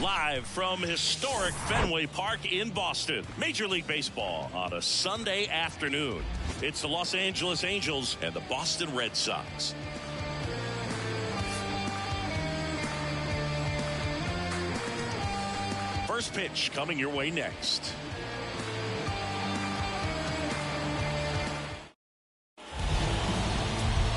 Live from historic Fenway Park in Boston. Major League Baseball on a Sunday afternoon. It's the Los Angeles Angels and the Boston Red Sox. First pitch coming your way next.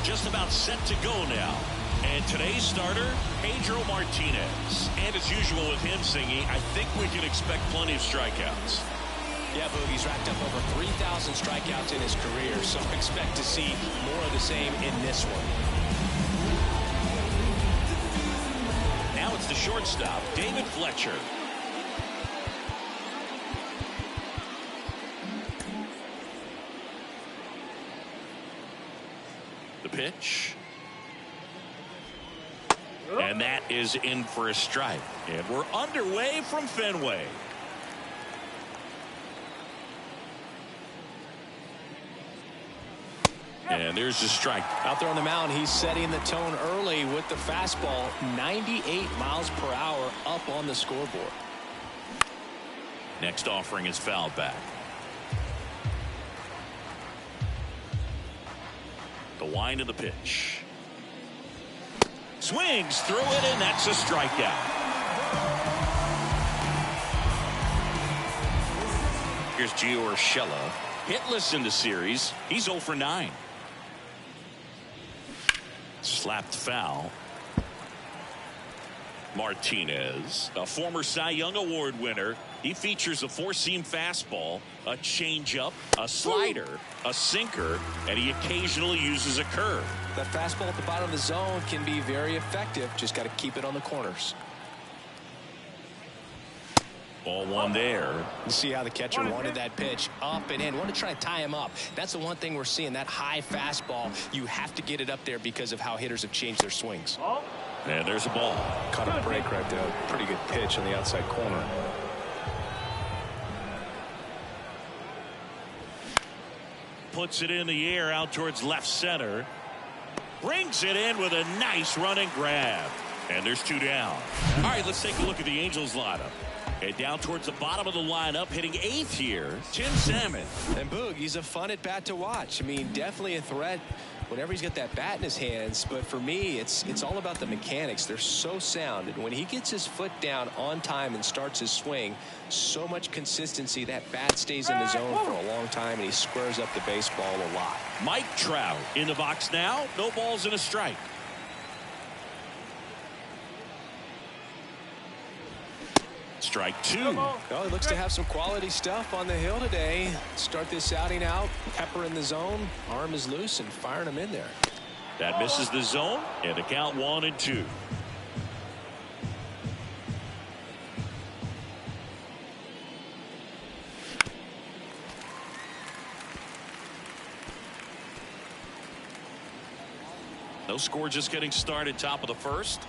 Just about set to go now. And today's starter, Pedro Martinez. And as usual with him singing, I think we can expect plenty of strikeouts. Yeah, Boogie's racked up over 3,000 strikeouts in his career, so expect to see more of the same in this one. Now it's the shortstop, David Fletcher. The pitch. And that is in for a strike. And we're underway from Fenway. And there's the strike. Out there on the mound, he's setting the tone early with the fastball. 98 miles per hour up on the scoreboard. Next offering is fouled back. The wind of the pitch. Swings through it, and that's a strikeout. Here's Gio Urshela. Hitless in the series. He's 0 for 9. Slapped foul. Martinez, a former Cy Young Award winner. He features a four-seam fastball, a changeup, a slider, a sinker, and he occasionally uses a curve. That fastball at the bottom of the zone can be very effective. Just got to keep it on the corners. Ball one there. You see how the catcher wanted that pitch up and in. Want to try to tie him up. That's the one thing we're seeing, that high fastball. You have to get it up there because of how hitters have changed their swings. And there's a ball. Caught a break right there. Pretty good pitch on the outside corner. Puts it in the air out towards left center. Brings it in with a nice running grab. And there's 2 down. All right, let's take a look at the Angels lineup. And down towards the bottom of the lineup, hitting 8th here, Tim Salmon. And Boog, he's a fun at bat to watch. I mean, definitely a threat whenever he's got that bat in his hands. But for me, it's all about the mechanics. They're so sound. And when he gets his foot down on time and starts his swing, so much consistency, that bat stays in the zone for a long time, and he squares up the baseball a lot. Mike Trout in the box now. No balls and a strike. Strike 2. Well, he looks to have some quality stuff on the hill today. Start this outing out. Pepper in the zone. Arm is loose and firing him in there. That misses the zone, and the count 1-2. No score, just getting started, top of the first.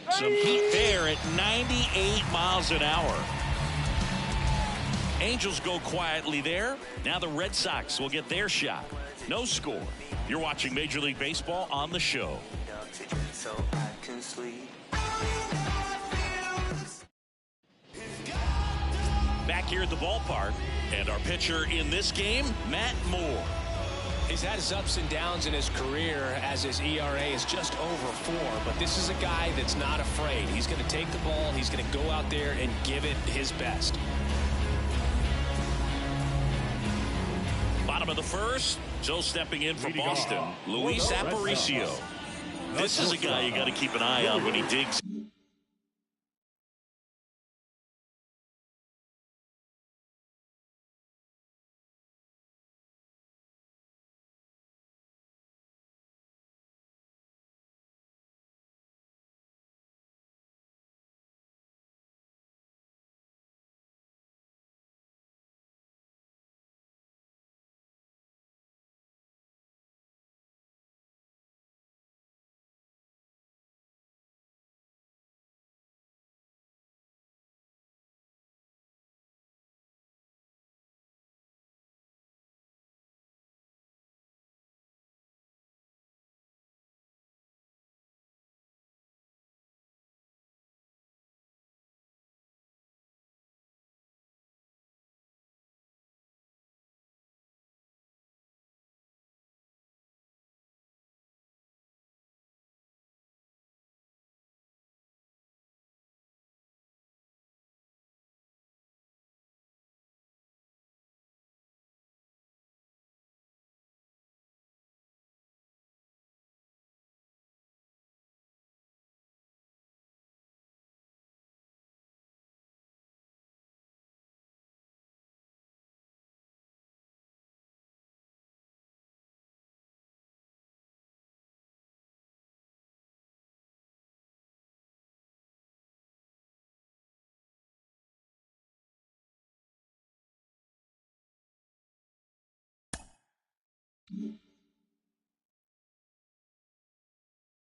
Some heat there at 98 miles an hour. Angels go quietly there. Now the Red Sox will get their shot. No score. You're watching Major League Baseball on the show. Back here at the ballpark, and our pitcher in this game, Matt Moore. He's had his ups and downs in his career as his ERA is just over 4, but this is a guy that's not afraid. He's going to take the ball. He's going to go out there and give it his best. Bottom of the first, Joe stepping in for Boston, Luis Aparicio. This is a guy you got to keep an eye on when he digs.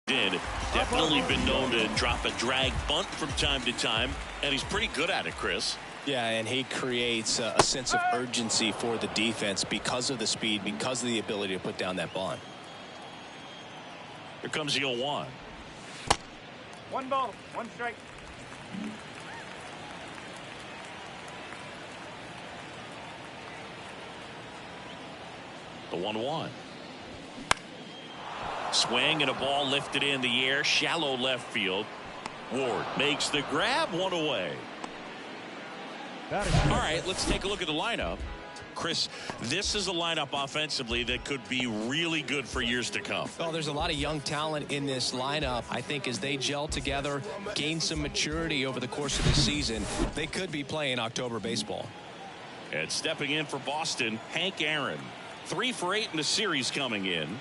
Did definitely been known to drop a drag bunt from time to time, and he's pretty good at it, Chris. Yeah, and he creates a sense of urgency for the defense because of the speed, because of the ability to put down that bunt. Here comes the 0-1. 1 ball, 1 strike. The 1-1. Swing and a ball lifted in the air, shallow left field. Ward makes the grab, 1 away. All right, let's take a look at the lineup. Chris, this is a lineup offensively that could be really good for years to come. Well, there's a lot of young talent in this lineup. I think as they gel together, gain some maturity over the course of the season, they could be playing October baseball. And stepping in for Boston, Hank Aaron. 3 for 8 in the series coming in.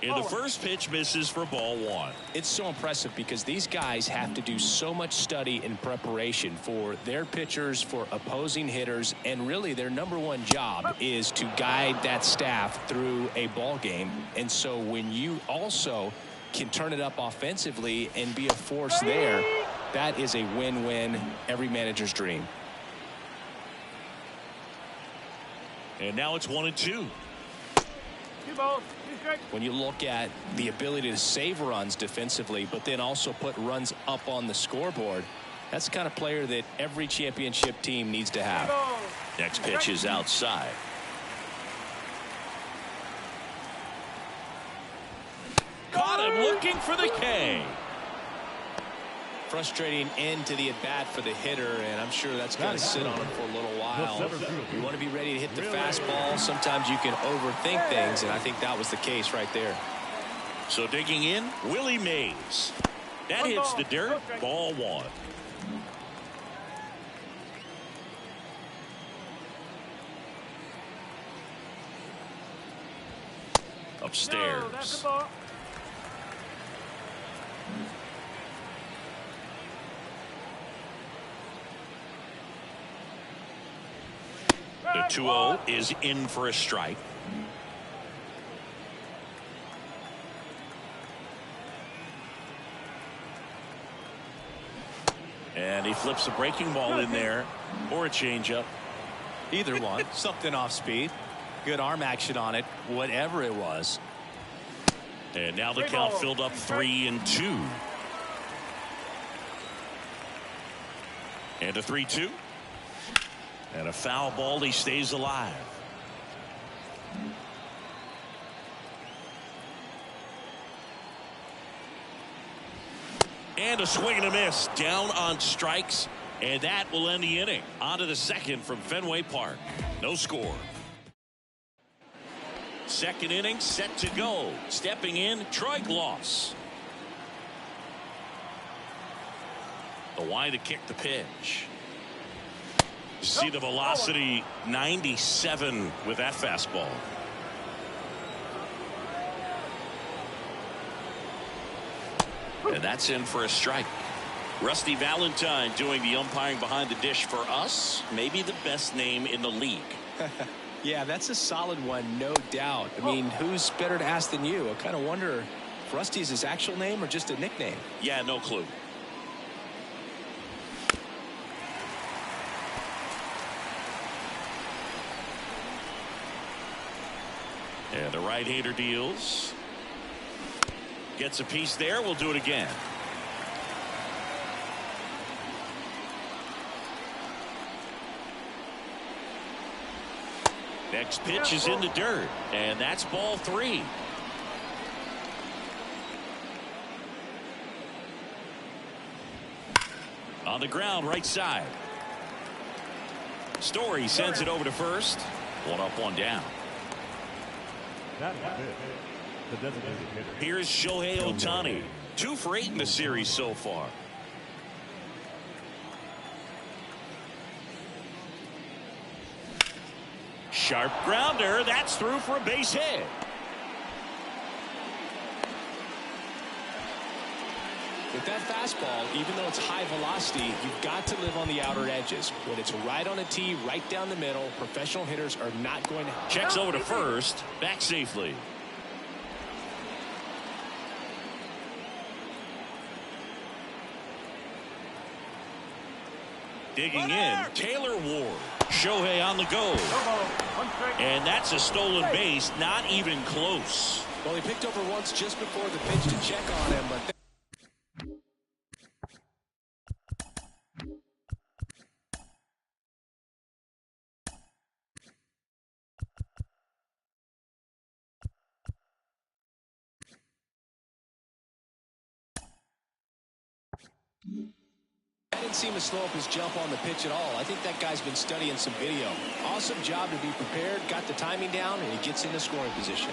And the first pitch misses for ball 1. It's so impressive because these guys have to do so much study and preparation for their pitchers, for opposing hitters, and really their #1 job is to guide that staff through a ball game. And so when you also can turn it up offensively and be a force there, that is a win-win, every manager's dream. And now it's 1-2. 2 balls, 2 strikes. When you look at the ability to save runs defensively, but then also put runs up on the scoreboard, that's the kind of player that every championship team needs to have. Next pitch is outside. Caught him looking for the K. Frustrating end to the at-bat for the hitter, and I'm sure that's going to sit on him for a little while. You want to be ready to hit the fastball. Sometimes you can overthink things, and I think that was the case right there. So digging in, Willie Mays. That hits the dirt, ball 1. Upstairs. No, that's a ball. The 2-0 is in for a strike. And he flips a breaking ball in there, or a changeup. Either one. Something off speed. Good arm action on it, whatever it was. And now the count filled up 3-2. And a 3-2. And a foul ball. He stays alive. And a swing and a miss down on strikes, and that will end the inning. On to the second from Fenway Park. No score. Second inning set to go. Stepping in, Troy Gloss. The wind to kick the pitch. See the velocity, 97 with that fastball. And that's in for a strike. Rusty Valentine doing the umpiring behind the dish for us. Maybe the best name in the league. Yeah, that's a solid one, no doubt. I mean, who's better to ask than you? I kind of wonder if Rusty is his actual name or just a nickname. Yeah, no clue. And the right-hander deals. Gets a piece there. We'll do it again. Next pitch is in the dirt, and that's ball 3. On the ground, right side. Story sends it over to first. 1 up, 1 down. Here's Shohei Ohtani. 2 for 8 in the series so far. Sharp grounder. That's through for a base hit. With that fastball, even though it's high velocity, you've got to live on the outer edges. When it's right on a tee, right down the middle, professional hitters are not going to. Checks over to first, back safely. Digging in, Taylor Ward. Shohei on the go. And that's a stolen base, not even close. Well, he picked over once just before the pitch to check on him, but I didn't see him slow up his jump on the pitch at all. I think that guy's been studying some video. Awesome job to be prepared, got the timing down, and he gets into scoring position.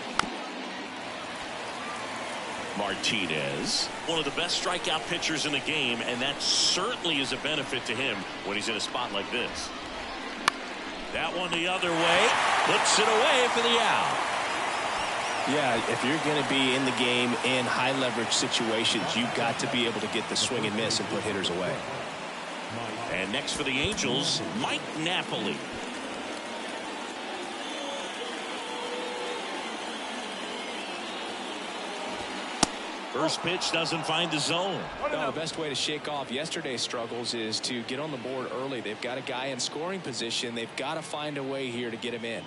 Martinez, one of the best strikeout pitchers in the game, and that certainly is a benefit to him when he's in a spot like this. That one the other way, puts it away for the out. Yeah, if you're going to be in the game in high leverage situations, you've got to be able to get the swing and miss and put hitters away. And next for the Angels, Mike Napoli. First pitch doesn't find the zone. Well, the best way to shake off yesterday's struggles is to get on the board early. They've got a guy in scoring position. They've got to find a way here to get him in.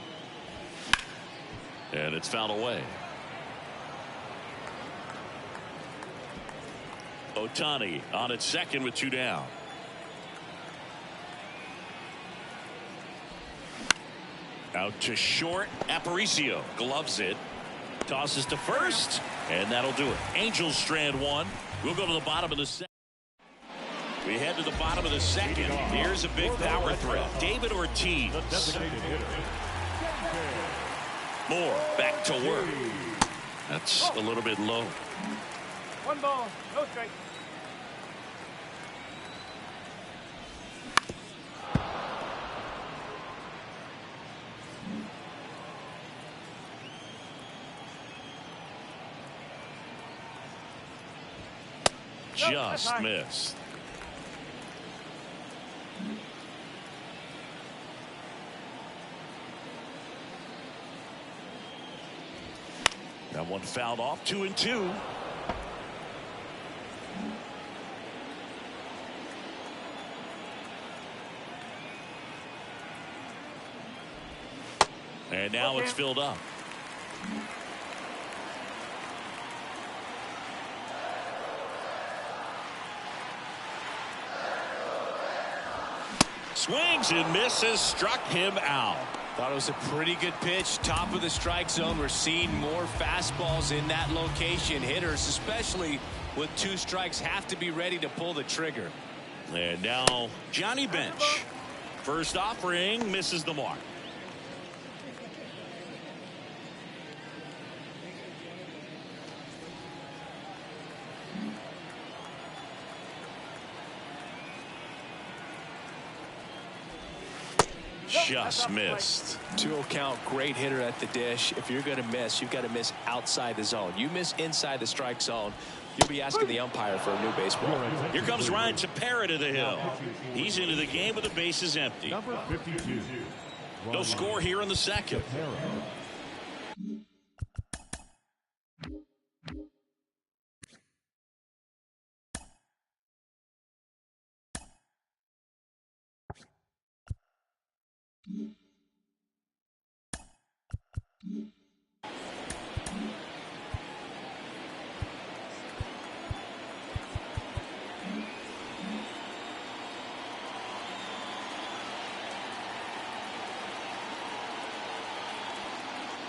And it's fouled away. Ohtani on at second with 2 down. Out to short. Aparicio gloves it. Tosses to first. And that'll do it. Angels strand 1. We'll go to the bottom of the second. We head to the bottom of the second. Here's a big power threat. David Ortiz. Moore back to work. That's a little bit low. 1 ball, no strike. Just missed. That one fouled off. 2-2. And now it's filled up. Swings and misses, struck him out. Thought it was a pretty good pitch, top of the strike zone. We're seeing more fastballs in that location. Hitters, especially with 2 strikes, have to be ready to pull the trigger. And now Johnny Bench. First offering, misses the mark. Just missed. 2-0 count, great hitter at the dish. If you're going to miss, you've got to miss outside the zone. You miss inside the strike zone, you'll be asking the umpire for a new baseball. Here comes Ryan Tepera to the hill. He's into the game with the bases empty. Number 52. No score here in the second.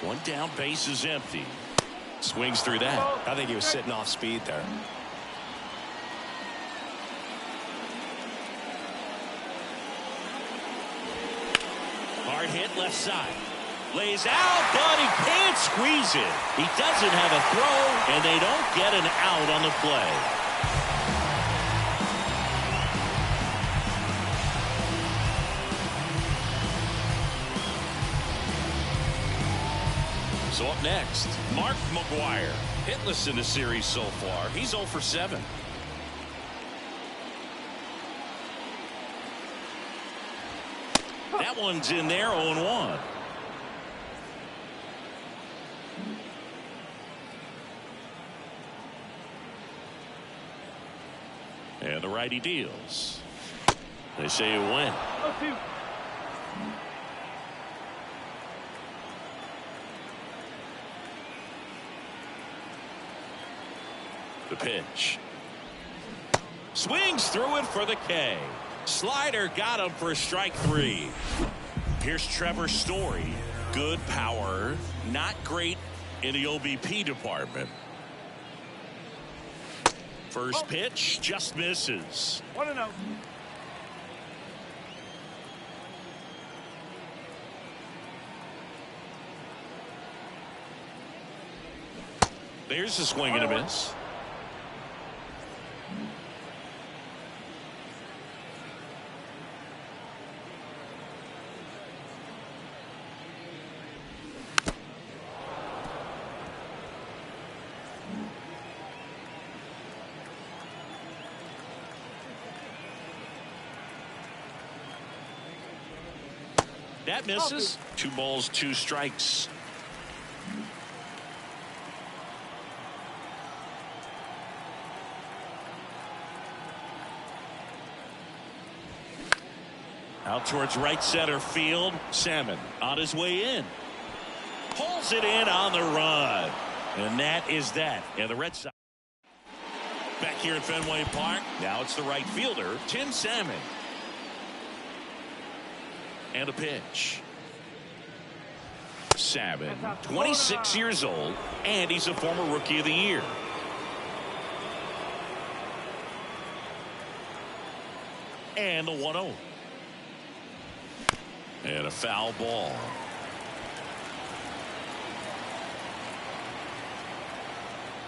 One down, base is empty. Swings through that. I think he was sitting off speed there. Hard hit left side. Lays out, but he can't squeeze it. He doesn't have a throw, and they don't get an out on the play. So up next, Mark McGwire. Hitless in the series so far. He's 0 for 7. That one's in there, 0-1. And the righty deals. They say a win. 0-2. The pitch. Swings through it for the K. Slider got him for strike 3. Here's Trevor Story. Good power, not great in the OBP department. First pitch just misses. 1-0. There's a swing and a miss. That misses. 2 balls, 2 strikes. Out towards right center field. Salmon on his way in. Pulls it in on the run. And that is that. And the Red Sox back here at Fenway Park. Now it's the right fielder, Tim Salmon. And a pitch. Salmon, 26 years old, and he's a former Rookie of the Year. And the 1-0. And a foul ball.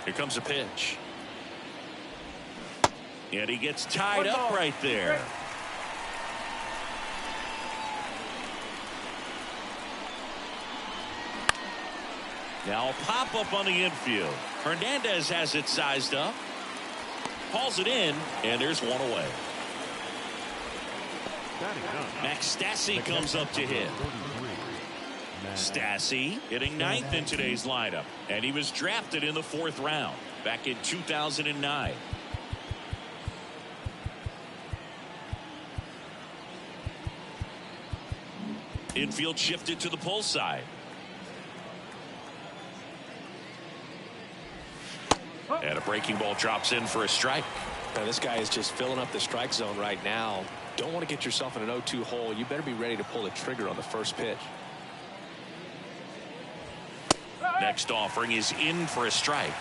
Here comes a pitch. And he gets tied up right there. Now a pop up on the infield. Hernandez has it sized up. Hauls it in, and there's one away. Max Stassi comes up to hit. Stassi hitting 9th in today's lineup, and he was drafted in the 4th round back in 2009. Infield shifted to the pull side. And a breaking ball drops in for a strike. Now, this guy is just filling up the strike zone right now. Don't want to get yourself in an 0-2 hole. You better be ready to pull the trigger on the first pitch. Next offering is in for a strike.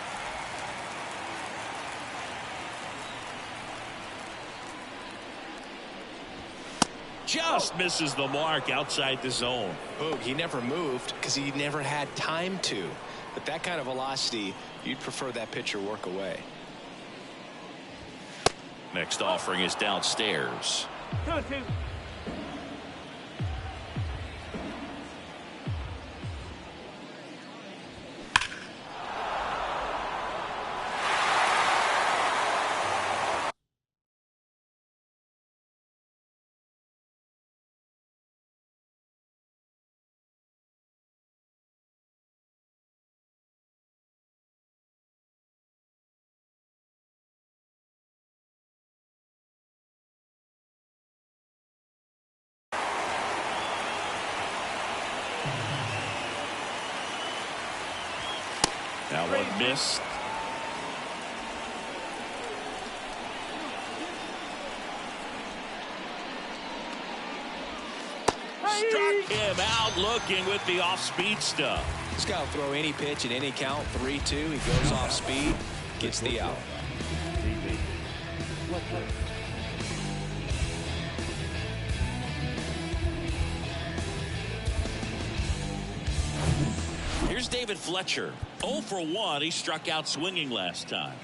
Just misses the mark outside the zone. Boog, he never moved because he never had time to. But that kind of velocity, you'd prefer that pitcher work away. Next offering is downstairs. 2-2. Now one missed. Struck him out looking with the off-speed stuff. This guy will throw any pitch at any count. 3-2. He goes off speed, gets the out. Here's David Fletcher. 0 for 1. He struck out swinging last time.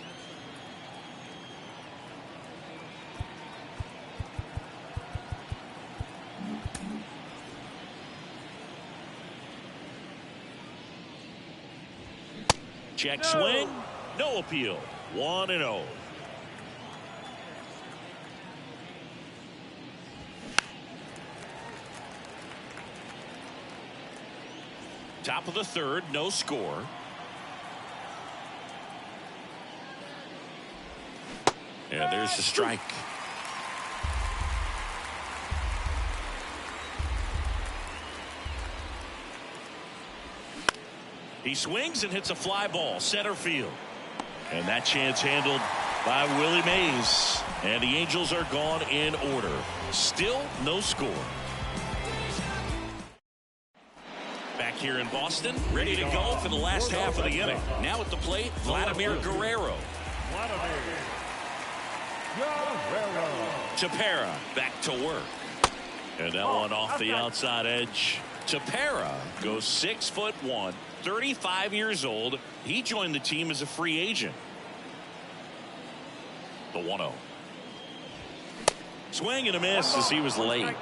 Check swing. No appeal. 1-0. Top of the third, no score. And there's the strike. He swings and hits a fly ball center field. And that chance handled by Willie Mays. And the Angels are gone in order. Still no score. Back here in Boston, ready to go for the last half of the inning. Now at the plate, Vladimir Guerrero. Tepera back to work. And that one off the outside edge. Tepera goes 6'1", 35 years old. He joined the team as a free agent. The 1-0. Swing and a miss as he was late.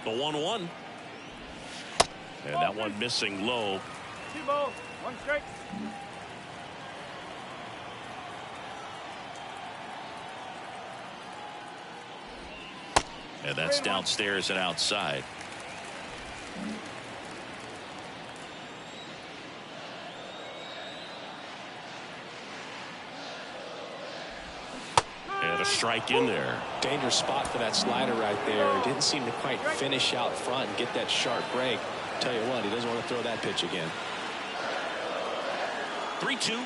The 1-1. And that one missing low. 2 balls, 1 strike. And that's downstairs and outside. And a strike in there. Dangerous spot for that slider right there. Didn't seem to quite finish out front and get that sharp break. Tell you what, he doesn't want to throw that pitch again. 3-2.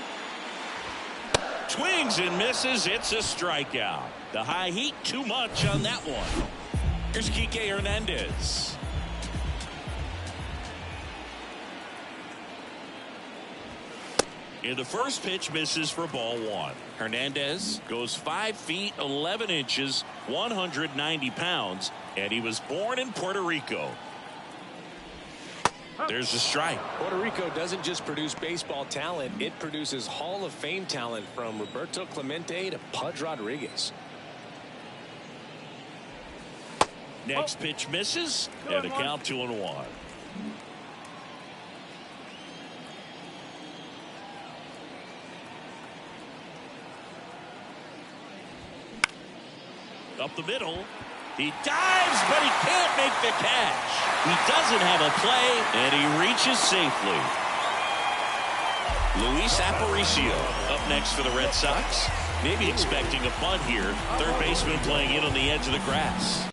Swings and misses. It's a strikeout. The high heat too much on that one. Here's Kike Hernandez. In the first pitch, misses for ball 1. Hernandez goes 5 feet 11 inches, 190 pounds, and he was born in Puerto Rico. There's a strike. Puerto Rico doesn't just produce baseball talent, it produces Hall of Fame talent from Roberto Clemente to Pudge Rodriguez. Next pitch misses, and the count 2-1. Up the middle. He dives, but he can't make the catch. He doesn't have a play, and he reaches safely. Luis Aparicio up next for the Red Sox. Maybe expecting a bunt here. Third baseman playing in on the edge of the grass.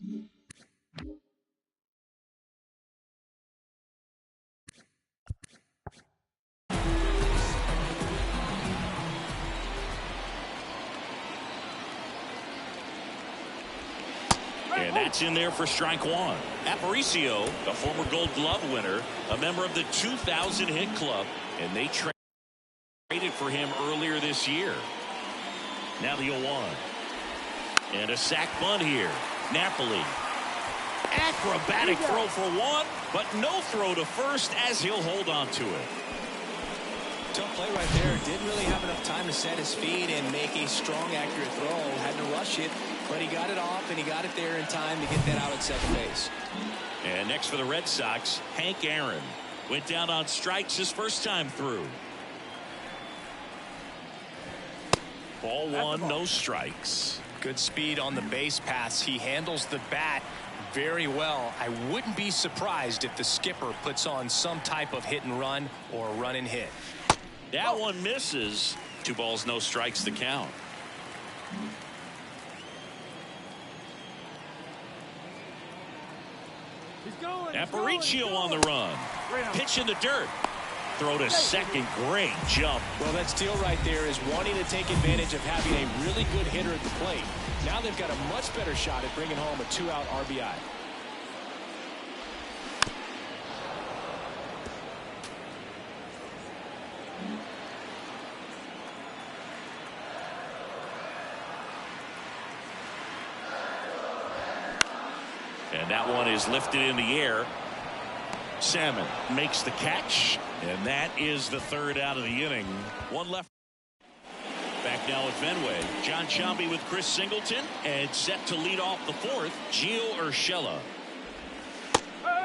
And that's in there for strike 1. Aparicio, a former Gold Glove winner, a member of the 2000 hit club, and they traded for him earlier this year. Now the 0-1. And a sac bunt here. Napoli. Acrobatic throw for 1, but no throw to first as he'll hold on to it. Tough play right there. Didn't really have enough time to set his feet and make a strong, accurate throw. Had to rush it, but he got it off, and he got it there in time to get that out at second base. And next for the Red Sox, Hank Aaron. Went down on strikes his first time through. Ball 1, no strikes. Good speed on the base pass. He handles the bat very well. I wouldn't be surprised if the skipper puts on some type of hit and run or run and hit. That one misses. 2 balls, no strikes to count. Aparicio on the run. Pitch in the dirt. Throw to second. Great jump. Well, that steal right there is wanting to take advantage of having a really good hitter at the plate. Now they've got a much better shot at bringing home a 2-out RBI. And that one is lifted in the air. Salmon makes the catch, and that is the 3rd out of the inning. 1 left. Back now at Fenway. John Sciambi with Chris Singleton, and set to lead off the 4th, Gio Urshela.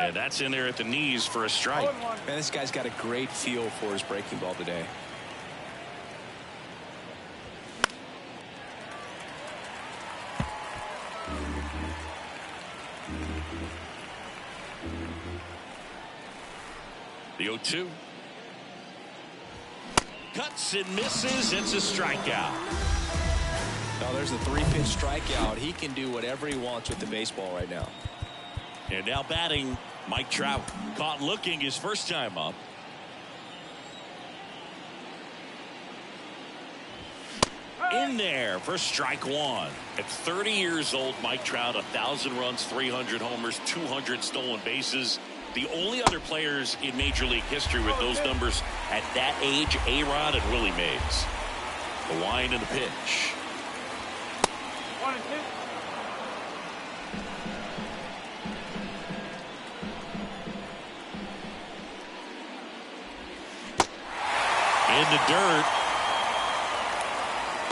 And that's in there at the knees for a strike. Man, this guy's got a great feel for his breaking ball today. The 0-2. Cuts and misses. It's a strikeout. Now there's the 3-pitch strikeout. He can do whatever he wants with the baseball right now. And now batting, Mike Trout. Caught looking his first time up. In there for strike one. At 30 years old, Mike Trout, 1,000 runs, 300 homers, 200 stolen bases. The only other players in Major League history with those numbers at that age, A-Rod and Willie Mays. The wind and the pitch. 1-2. In the dirt.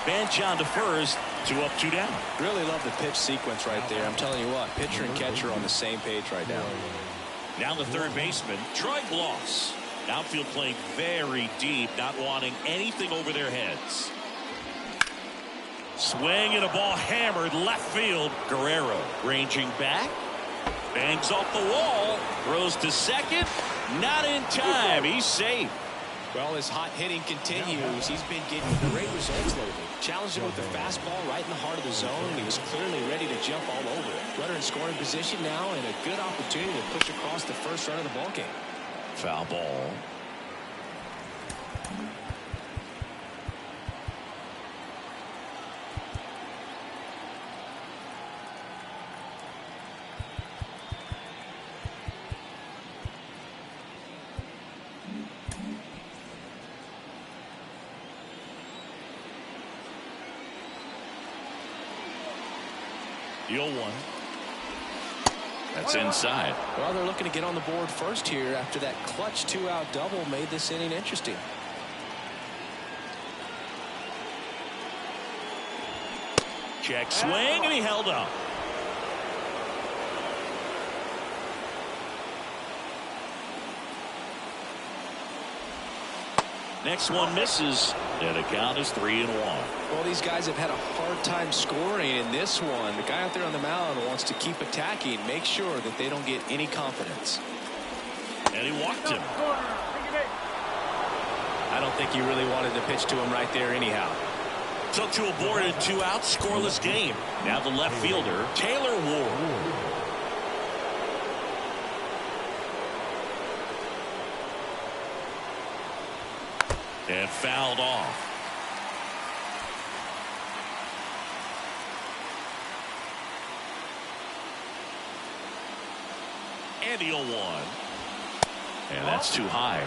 Bench on to first. 2 up, 2 down. Really love the pitch sequence right there. I'm telling you what, pitcher and catcher on the same page right now. Now the third baseman, Troy Gloss. Outfield playing very deep, not wanting anything over their heads. Swing and a ball hammered left field. Guerrero ranging back. Bangs off the wall. Throws to second. Not in time. He's safe. Well, his hot hitting continues. He's been getting great results lately. Challenged him with the fastball right in the heart of the zone, and he was clearly ready to jump all over it. Runner in scoring position now, and a good opportunity to push across the first run of the ballgame. Foul ball. The 0-1. That's inside. Well, they're looking to get on the board first here after that clutch 2-out double made this inning interesting. Check swing, and he held up. Next one misses, and the count is 3-1. Well, these guys have had a hard time scoring in this one. The guy out there on the mound wants to keep attacking, make sure that they don't get any confidence. And he walked him. I don't think he really wanted to pitch to him right there anyhow. So to a board and 2 outs, scoreless game. Now the left fielder, Taylor Ward. And fouled off. And the 0-1. And that's too high.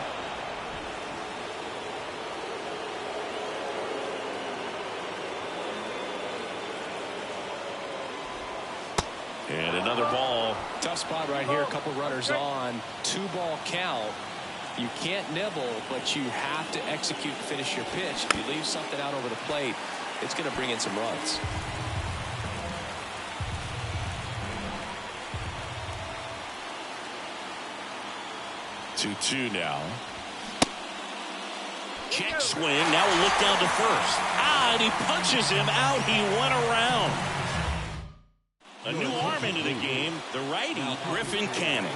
And another ball. Tough spot right here. A couple runners on. 2-ball count. You can't nibble, but you have to execute and finish your pitch. If you leave something out over the plate, it's going to bring in some runs. Two now. Check swing. Now a look down to first. And he punches him out. He went around. A new arm into the game. The righty, Griffin Canning.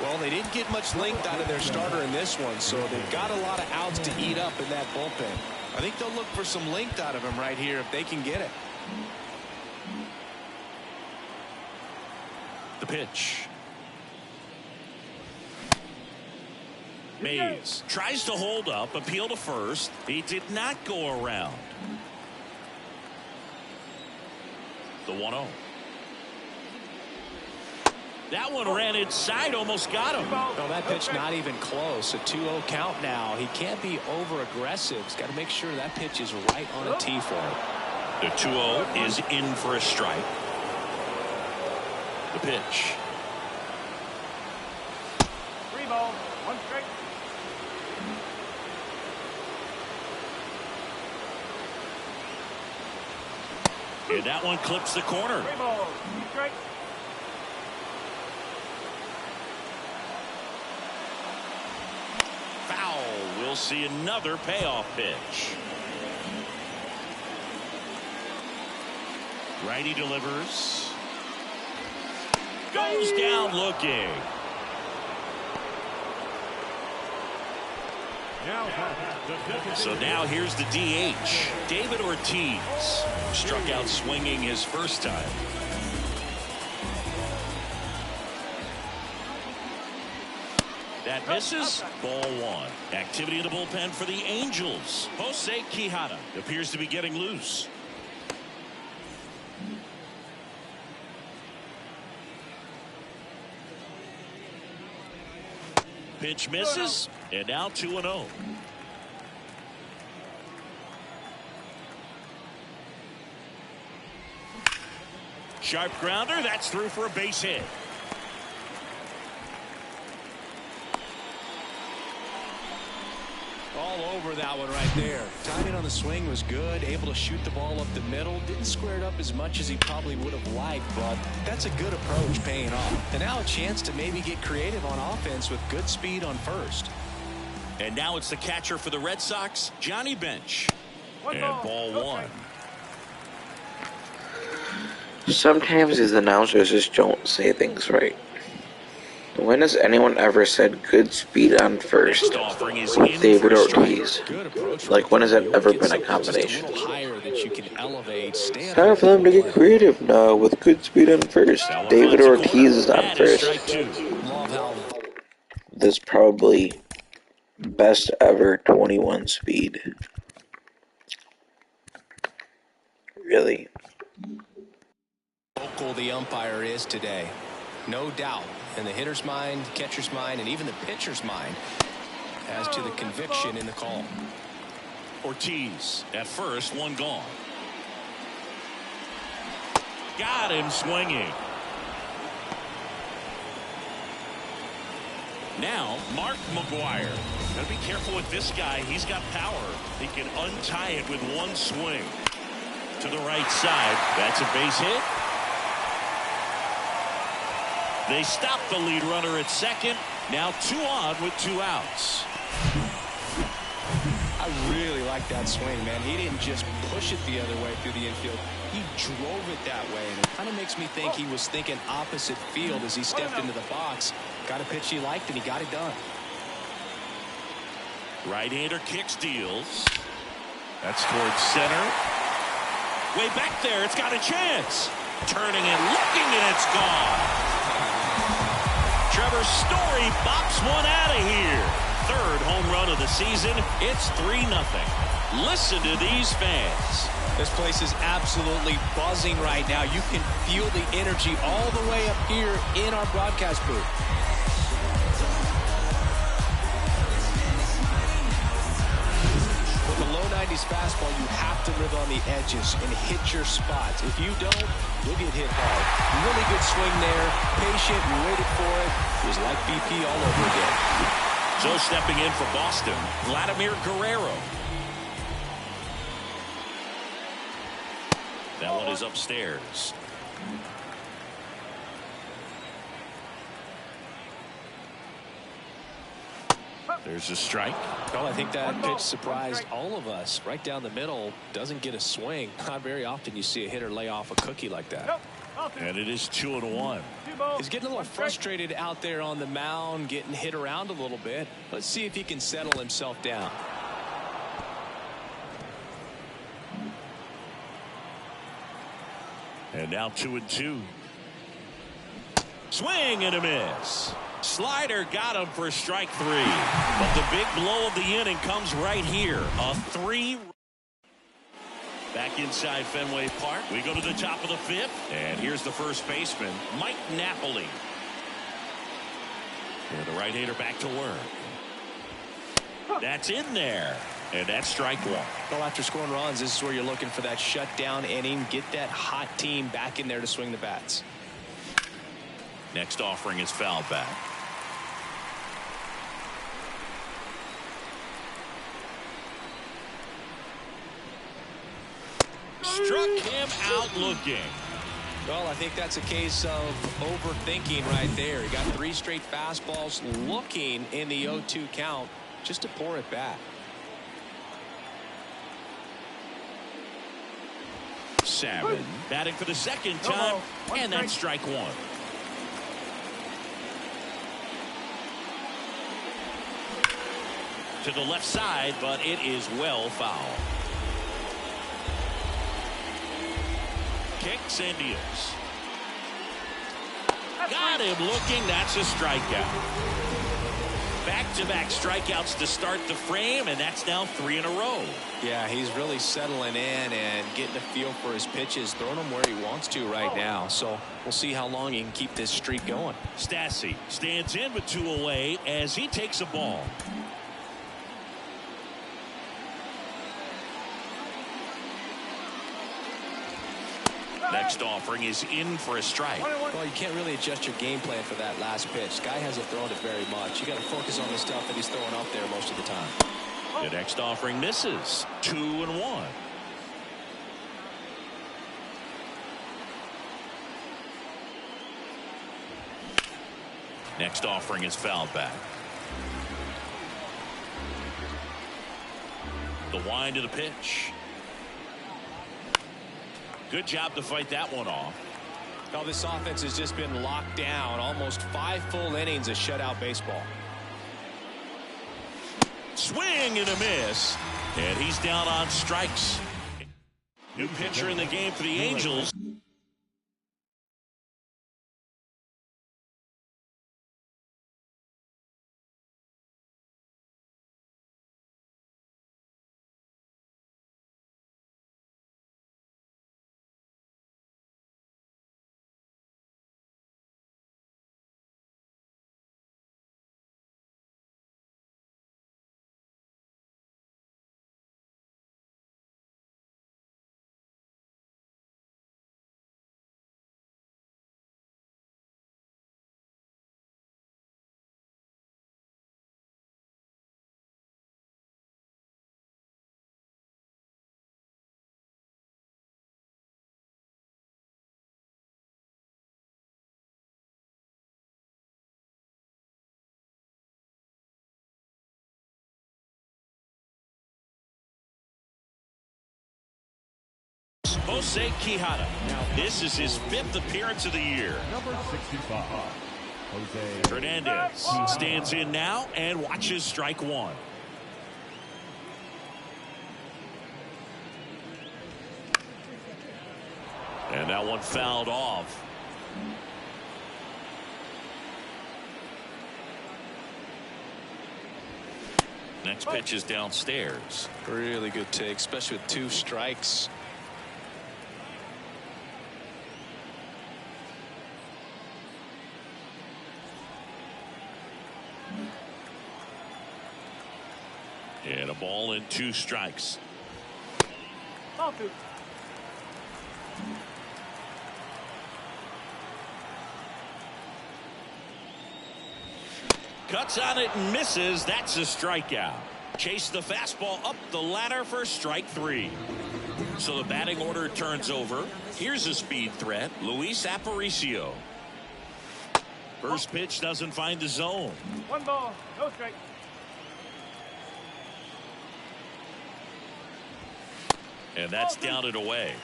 Well, they didn't get much length out of their starter in this one, so they've got a lot of outs to eat up in that bullpen. I think they'll look for some length out of him right here if they can get it. The pitch. Mays tries to hold up, appeal to first. He did not go around. The 1-0. That one ran inside, almost got him. No, that pitch not even close. A 2-0 count now. He can't be over-aggressive. He's got to make sure that pitch is right on a tee for him. The 2-0 is in for a strike. The pitch. 3 balls, 1 strike. And that one clips the corner. 3 balls, 2 strikes. Foul. We'll see another payoff pitch. Righty delivers. Goes down looking. So now here's the DH, David Ortiz. Struck out swinging his first time. That misses. Ball one. Activity in the bullpen for the Angels. Jose Quijada appears to be getting loose. Pitch misses, and now 2-0. Sharp grounder, that's through for a base hit. All over that one right there. Timing on the swing was good, able to shoot the ball up the middle. Didn't square it up as much as he probably would have liked, but that's a good approach paying off. And now a chance to maybe get creative on offense with good speed on first. And now it's the catcher for the Red Sox, Johnny Bench. And ball one. Sometimes these announcers just don't say things right. When has anyone ever said good speed on first with David Ortiz? Like, when has that ever been a combination? It's time for them to get creative now with good speed on first. David Ortiz is on first. This probably best ever 21 speed. Really. Vocal the umpire is today. No doubt. In the hitter's mind, catcher's mind, and even the pitcher's mind as to the conviction in the call. Ortiz at first, one gone. Got him swinging. Now Mark McGuire. Gotta be careful with this guy. He's got power. He can untie it with one swing. To the right side. That's a base hit. They stop the lead runner at second. Now 2 on with 2 outs. I really like that swing, man. He didn't just push it the other way through the infield. He drove it that way, and it kind of makes me think he was thinking opposite field as he stepped into the box. Got a pitch he liked, and he got it done. Right-hander kicks, deals. That's towards center. Way back there. It's got a chance. Turning and looking, and it's gone. Trevor Story bops one out of here. 3rd home run of the season. It's 3-0. Listen to these fans. This place is absolutely buzzing right now. You can feel the energy all the way up here in our broadcast booth. With a low 90s fastball, you have to live on the edges and hit your spots. If you don't, you'll get hit hard. Really good swing there. Patient, you waited for it. It was like BP all over again. So stepping in for Boston, Vladimir Guerrero. That one is upstairs. There's a strike. Well, I think that pitch surprised all of us. Right down the middle, doesn't get a swing. Not very often you see a hitter lay off a cookie like that. And it is 2-1. He's getting a little frustrated out there on the mound, getting hit around a little bit. Let's see if he can settle himself down. And now 2-2. Swing and a miss. Slider got him for strike 3. But the big blow of the inning comes right here. A 3. Back inside Fenway Park. We go to the top of the 5th. And here's the first baseman, Mike Napoli. And the right-hander back to work. That's in there. And that's strike 1. Well, after scoring runs, this is where you're looking for that shutdown inning. Get that hot team back in there to swing the bats. Next offering is fouled back. Struck him out looking. Well, I think that's a case of overthinking right there. He got 3 straight fastballs looking in the 0-2 count just to pour it back. 7 batting for the second time, and that's strike 1. To the left side, but it is well foul. Kicks and deals. Got him looking. That's a strikeout. Back-to-back strikeouts to start the frame, and that's now 3 in a row. Yeah, he's really settling in and getting a feel for his pitches, throwing them where he wants to right now. So we'll see how long he can keep this streak going. Stassi stands in with 2 away as he takes a ball. Next offering is in for a strike. Well, you can't really adjust your game plan for that last pitch. Guy hasn't thrown it very much. You got to focus on the stuff that he's throwing out there most of the time. The next offering misses. 2-1. Next offering is fouled back. The wind to the pitch. Good job to fight that one off. Now this offense has just been locked down. Almost 5 full innings of shutout baseball. Swing and a miss. And he's down on strikes. New pitcher in the game for the Angels. Jose Quijada. This is his 5th appearance of the year. Number 65, Jose Hernandez stands in now and watches strike 1. And that one fouled off. Next pitch is downstairs. Really good take, especially with 2 strikes. And a ball and 2 strikes. Ball 2. Cuts on it and misses. That's a strikeout. Chase the fastball up the ladder for strike 3. So the batting order turns over. Here's a speed threat, Luis Aparicio. First pitch doesn't find the zone. 1 ball, no strike. And that's down and away.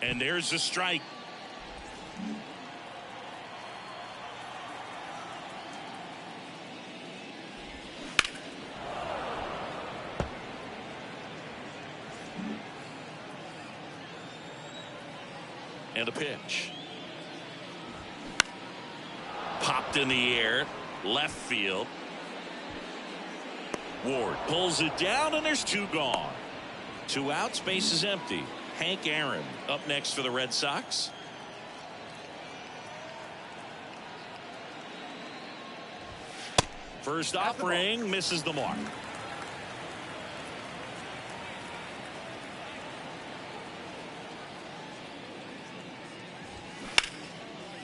And there's the strike. And a pitch. Popped in the air, left field. Ward pulls it down, and there's 2 gone. 2 outs, base is empty. Hank Aaron up next for the Red Sox. First offering misses the mark.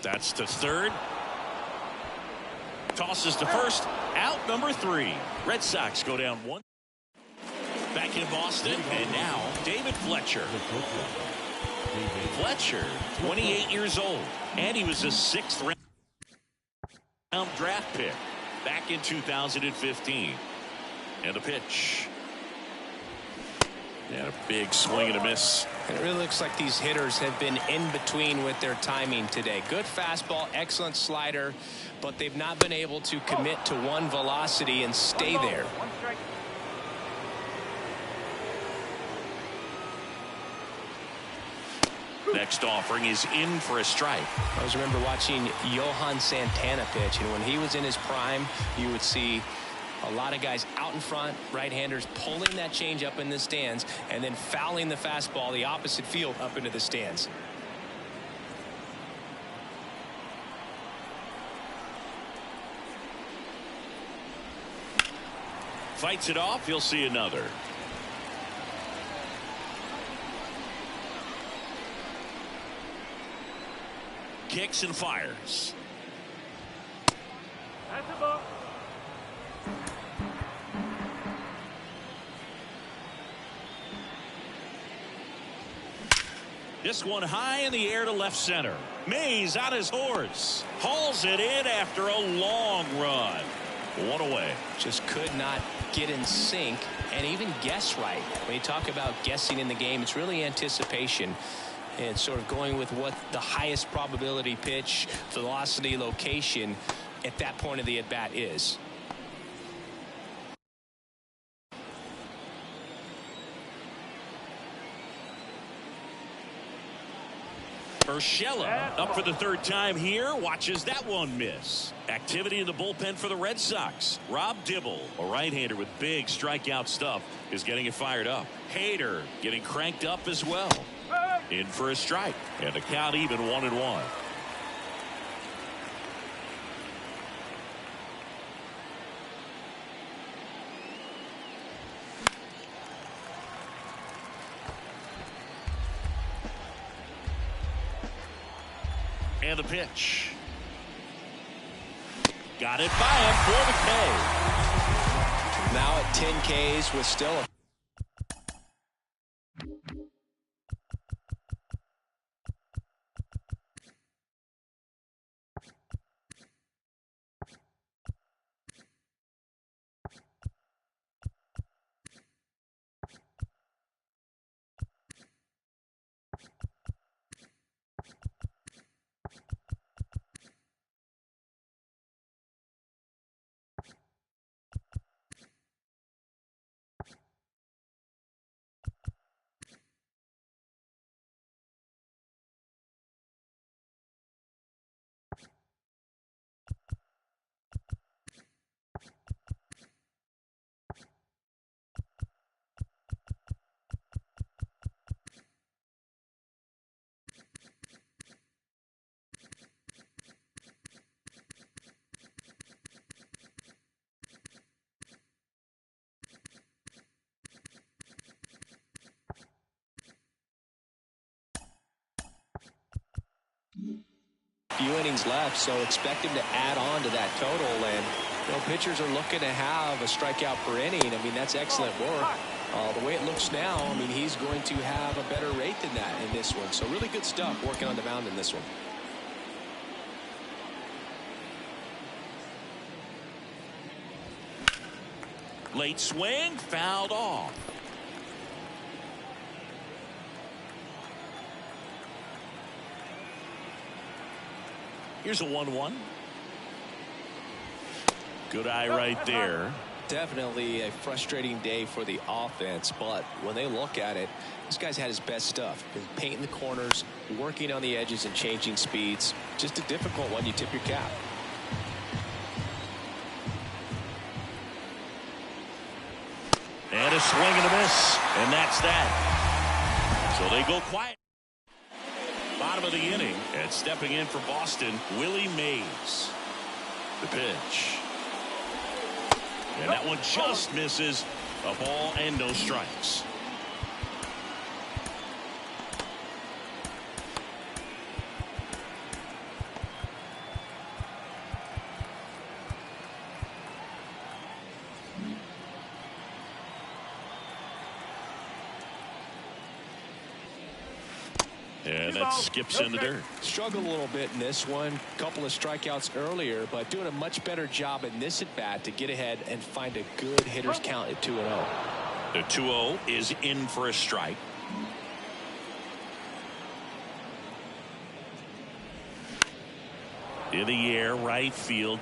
That's to third. Tosses to first. Out number 3. Red Sox go down 1. Back in Boston, and now David Fletcher. Fletcher, 28 years old, and he was a 6th round draft pick back in 2015. And a pitch. And a big swing and a miss. And it really looks like these hitters have been in between with their timing today. Good fastball, excellent slider, but they've not been able to commit to one velocity and stay there. One strike. Next offering is in for a strike. I always remember watching Johan Santana pitch, and when he was in his prime, you would see a lot of guys out in front, right-handers pulling that change up in the stands and then fouling the fastball the opposite field up into the stands. Fights it off. He'll see another. Kicks and fires. That's a ball. This one high in the air to left center. Mays on his horse. Hauls it in after a long run. One away. Just could not get in sync and even guess right. When you talk about guessing in the game, it's really anticipation and sort of going with what the highest probability pitch, velocity, location at that point of the at-bat is. Urshela up for the third time here. Watches that one miss. Activity in the bullpen for the Red Sox. Rob Dibble, a right-hander with big strikeout stuff, is getting it fired up. Hader getting cranked up as well. In for a strike. And the count even 1-1. And the pitch. Got it by him for the K. Now at 10 Ks with still a few innings left, so expect him to add on to that total. And pitchers are looking to have a strikeout per inning. I mean, that's excellent work. The way it looks now, I mean, he's going to have a better rate than that in this one. So really good stuff working on the mound in this one. Late swing, fouled off. Here's a 1-1. Good eye right there. Definitely a frustrating day for the offense, but when they look at it, this guy's had his best stuff. Been painting the corners, working on the edges and changing speeds. Just a difficult one. You tip your cap. And a swing and a miss. And that's that. So they go quiet. Bottom of the inning, and stepping in for Boston, Willie Mays. The pitch. And that one just misses. A ball and no strikes. And that skips in the dirt. Struggled a little bit in this one. Couple of strikeouts earlier, but doing a much better job in this at bat to get ahead and find a good hitter's count at 2-0. The 2-0 is in for a strike. In the air, right field.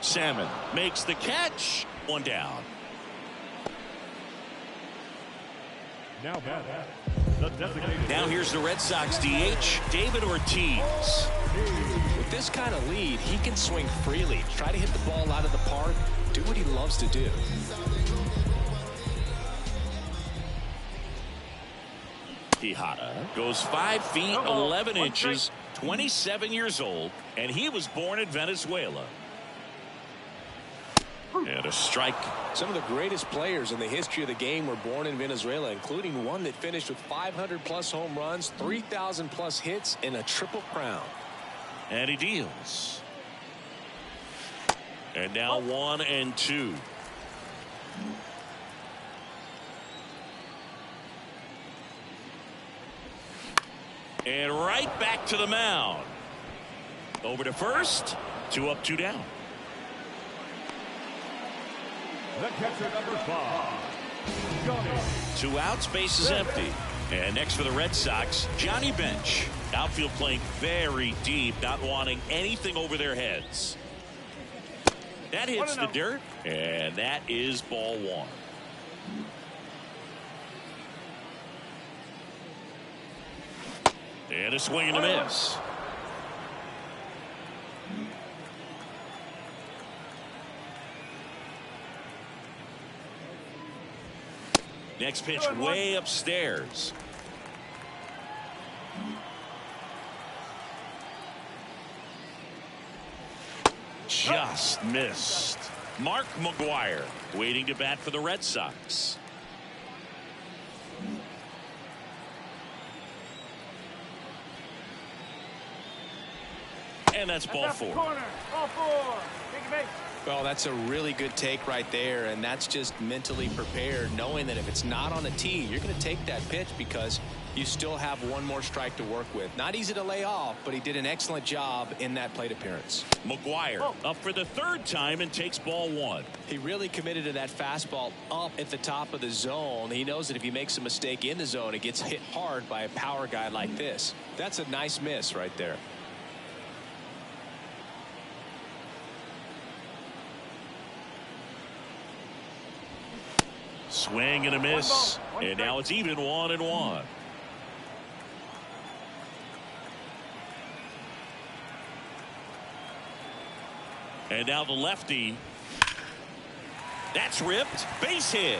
Salmon makes the catch. One down. Now batter, the designated. Now here's the Red Sox DH, David Ortiz. With this kind of lead, he can swing freely, try to hit the ball out of the park, do what he loves to do. Quijada goes 5 feet 11 inches, 27 years old, and he was born in Venezuela. And a strike. Some of the greatest players in the history of the game were born in Venezuela, including one that finished with 500+ home runs, 3,000+ hits, and a triple crown. And he deals. And now 1-2. And right back to the mound. Over to first. 2 up, 2 down. The catcher, number 5, Johnny. 2 outs, base is empty. And next for the Red Sox, Johnny Bench. Outfield playing very deep, not wanting anything over their heads. That hits the dirt, and that is ball 1. And a swing and a miss. Next pitch way upstairs. Just missed. Mark McGuire waiting to bat for the Red Sox. And that's ball 4. Corner. Ball 4. Take a base. Well, that's a really good take right there, and that's just mentally prepared, knowing that if it's not on a tee, you're going to take that pitch because you still have one more strike to work with. Not easy to lay off, but he did an excellent job in that plate appearance. McGuire up for the 3rd time and takes ball 1. He really committed to that fastball up at the top of the zone. He knows that if he makes a mistake in the zone, it gets hit hard by a power guy like this. That's a nice miss right there. Swing and a miss. And now it's even 1-1. And now the lefty. That's ripped. Base hit.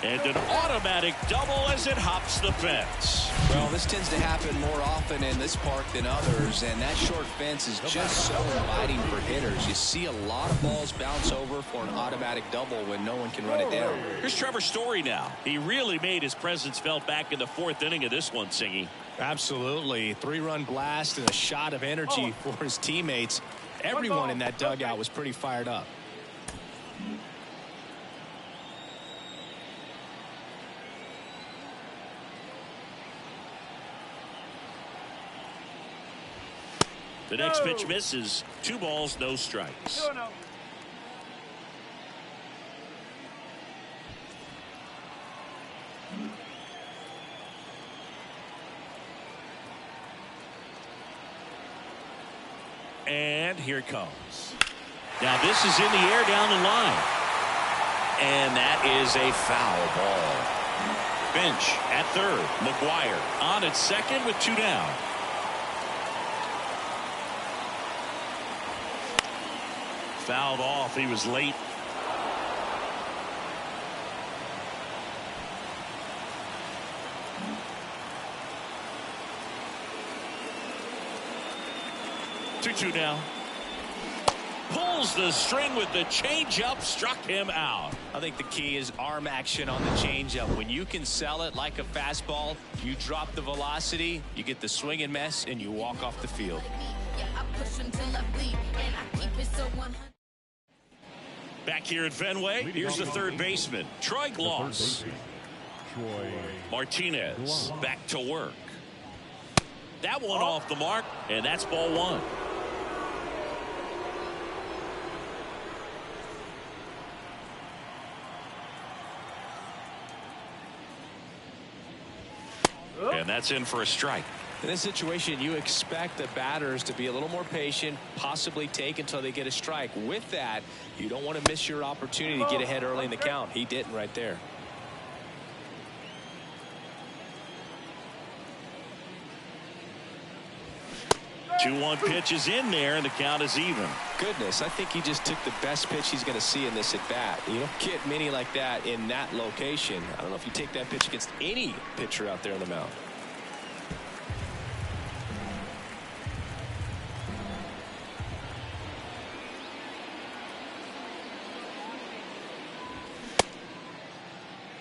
And an automatic double as it hops the fence. Well, this tends to happen more often in this park than others, and that short fence is just so inviting for hitters. You see a lot of balls bounce over for an automatic double when no one can run it down. Here's Trevor Story now. He really made his presence felt back in the 4th inning of this one, Singy. Absolutely. 3-run blast and a shot of energy for his teammates. Everyone in that dugout was pretty fired up. The next pitch misses. 2 balls, no strikes. 2-0. And here it comes. Now this is in the air down the line. And that is a foul ball. Bench at 3rd. McGuire on at 2nd with 2 down. Fouled off. He was late. Two now. Pulls the string with the changeup, struck him out. I think the key is arm action on the changeup. When you can sell it like a fastball, you drop the velocity, you get the swing and miss, and you walk off the field. Back here at Fenway, here's the 3rd baseman, Troy Gloss. Troy Martinez back to work. That one off the mark, and that's ball 1. And that's in for a strike. In this situation, you expect the batters to be a little more patient, possibly take until they get a strike. With that, you don't want to miss your opportunity to get ahead early in the count. He didn't right there. Two-one pitch is in there, and the count is even. Goodness, I think he just took the best pitch he's going to see in this at-bat. You don't get many like that in that location. I don't know if you take that pitch against any pitcher out there on the mound.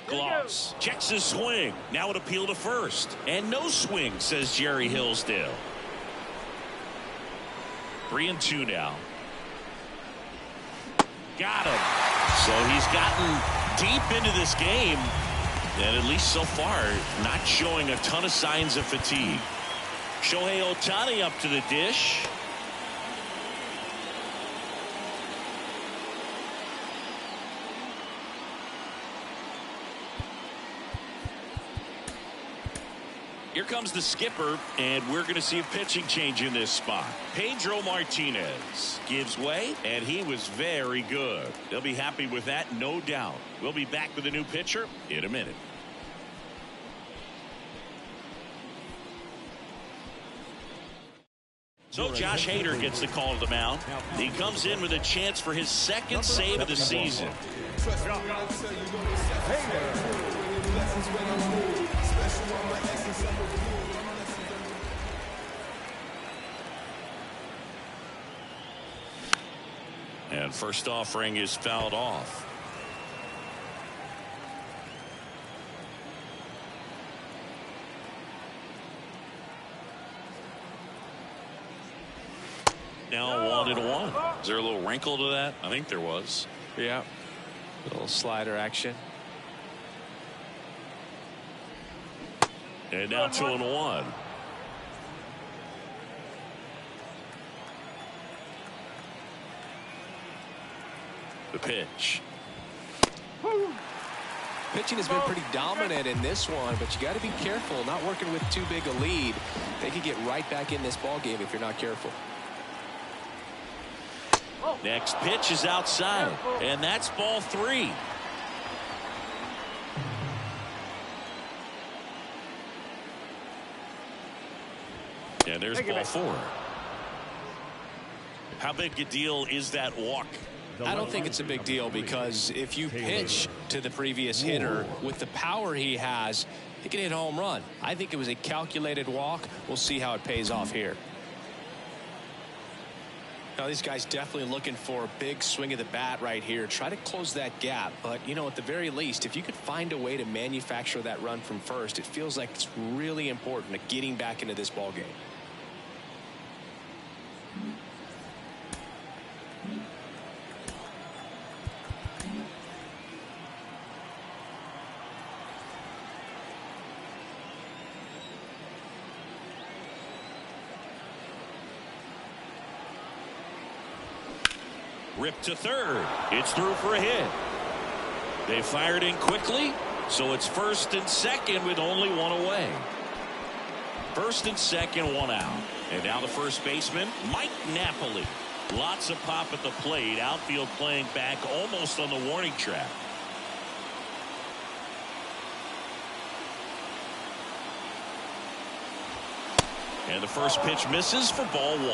Gloss checks his swing. Now an appeal to first. And no swing, says Jerry Hillsdale. 3-2 now. Got him. So he's gotten deep into this game, and at least so far, not showing a ton of signs of fatigue. Shohei Ohtani up to the dish. Here comes the skipper, and we're going to see a pitching change in this spot. Pedro Martinez gives way, and he was very good. They'll be happy with that, no doubt. We'll be back with a new pitcher in a minute. So Josh Hader gets the call to the mound. He comes in with a chance for his second save of the season. And first offering is fouled off. Now 1-1. Is there a little wrinkle to that? I think there was. Yeah. A little slider action. And now 2-1. The pitch. Pitching has been pretty dominant in this one, but you got to be careful. Not working with too big a lead. They could get right back in this ball game if you're not careful. Next pitch is outside, and that's ball 3. And there's ball 4. How big a deal is that walk? I don't think it's a big deal, because if you pitch to the previous hitter with the power he has, he can hit a home run. I think it was a calculated walk. We'll see how it pays off here. Now, these guys definitely looking for a big swing of the bat right here. Try to close that gap. But, you know, at the very least, if you could find a way to manufacture that run from first, it feels like it's really important to getting back into this ball game. Ripped to third. It's through for a hit. They fired in quickly, so it's first and second with only one away. First and second, one out. And now the first baseman, Mike Napoli. Lots of pop at the plate. Outfield playing back almost on the warning track. And the first pitch misses for ball 1.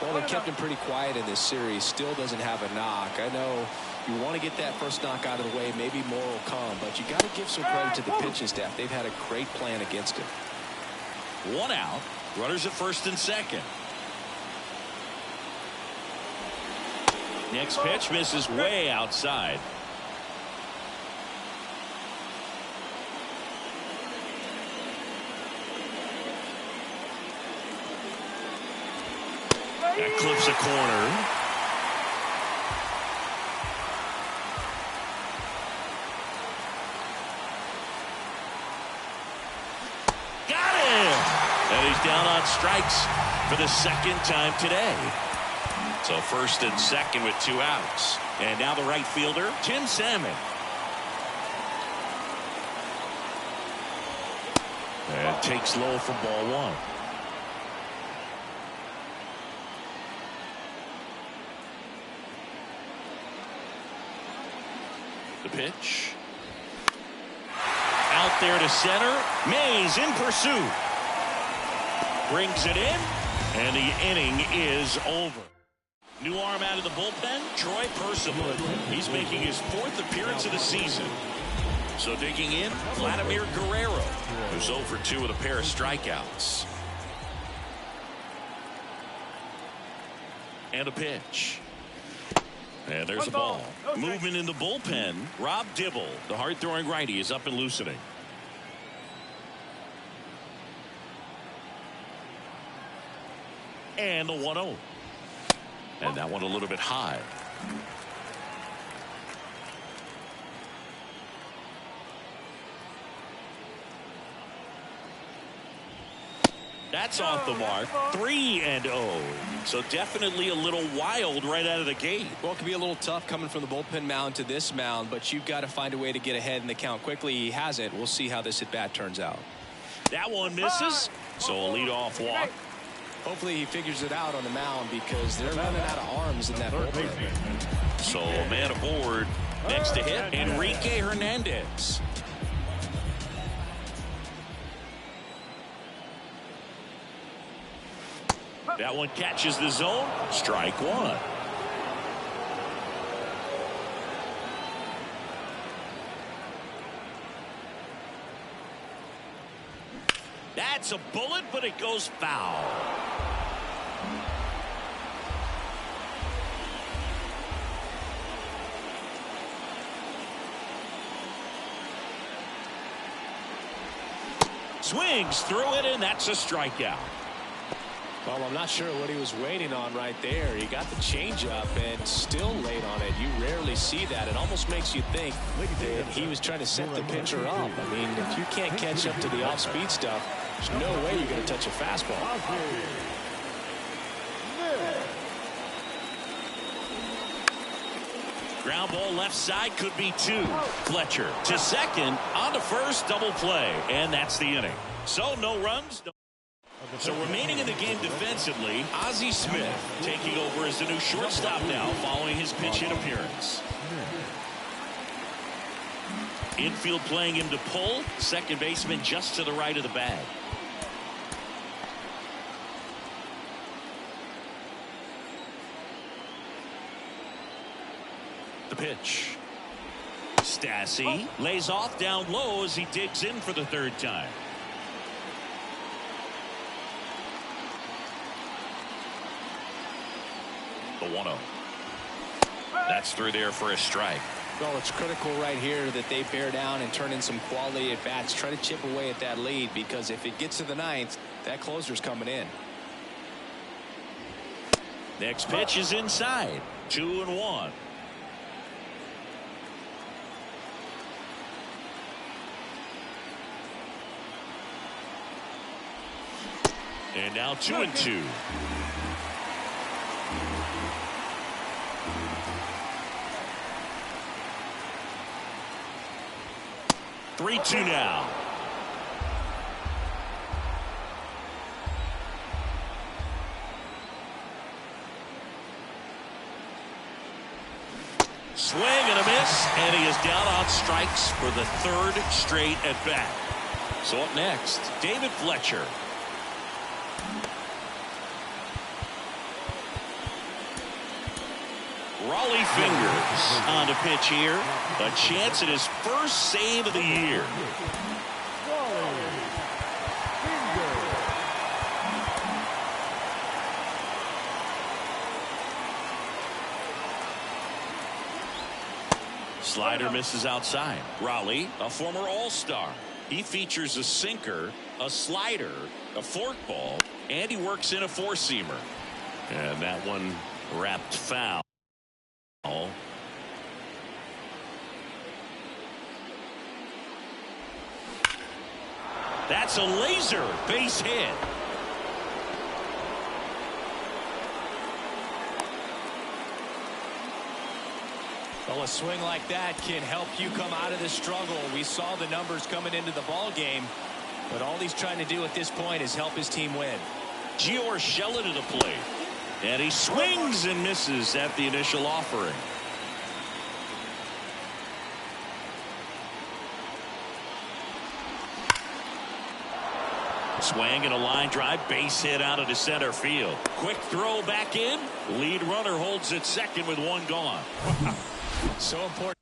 Well, they kept him pretty quiet in this series. Still doesn't have a knock. I know you want to get that first knock out of the way. Maybe more will come. But you got to give some credit to the pitching staff. They've had a great plan against him. One out. Runners at first and second. Next pitch misses way outside. That clips a corner. Got him! And he's down on strikes for the second time today. So first and second with 2 outs. And now the right fielder, Tim Salmon. And takes low for ball one. The pitch. Out there to center. Mays in pursuit. Brings it in. And the inning is over. New arm out of the bullpen, Troy Percival. He's making his 4th appearance of the season. So digging in, Vladimir Guerrero, who's 0 for 2 with a pair of strikeouts. And a pitch. And there's a ball. Movement in the bullpen. Rob Dibble, the hard-throwing righty, is up and loosening. And the 1-0. And that one a little bit high. That's off the mark. 3-0. So definitely a little wild right out of the gate. Well, it can be a little tough coming from the bullpen mound to this mound, but you've got to find a way to get ahead in the count quickly. He has it. We'll see how this at bat turns out. That one misses. So a leadoff walk. Hopefully he figures it out on the mound because they're running out of arms in that bullpen. So a man aboard. Next to hit, Enrique Hernandez. That one catches the zone. Strike one. That's a bullet, but it goes foul. Swings through it, and that's a strikeout. Well, I'm not sure what he was waiting on right there. He got the changeup and still late on it. You rarely see that. It almost makes you think that he was trying to set the pitcher up. I mean, if you can't catch up to the off-speed stuff, there's no way you're going to touch a fastball. Ground ball left side, could be 2. Fletcher to second, on to first, double play, and that's the inning. So no runs. So remaining in the game defensively, Ozzie Smith taking over as the new shortstop now following his pinch hit appearance. Infield playing him to pull. Second baseman just to the right of the bag. The pitch. Stassi lays off down low as he digs in for the 3rd time. The 1-0. That's through there for a strike. Well, it's critical right here that they bear down and turn in some quality at bats. Try to chip away at that lead, because if it gets to the 9th, that closer's coming in. Next pitch is inside. 2-1. And now 2-2. Three-two now. Swing and a miss, and he is down on strikes for the 3rd straight at bat. So up next, David Fletcher. Raleigh Fingers on the pitch here. A chance at his first save of the year. Slider misses outside. Raleigh, a former All-Star. He features a sinker, a slider, a forkball, and he works in a four-seamer. And that one wrapped foul. That's a laser base hit. Well, a swing like that can help you come out of the struggle. We saw the numbers coming into the ball game. But all he's trying to do at this point is help his team win. Giorgella to the plate. And he swings and misses at the initial offering. Swing and a line drive, base hit out into center field. Quick throw back in. Lead runner holds at second with one gone. So important.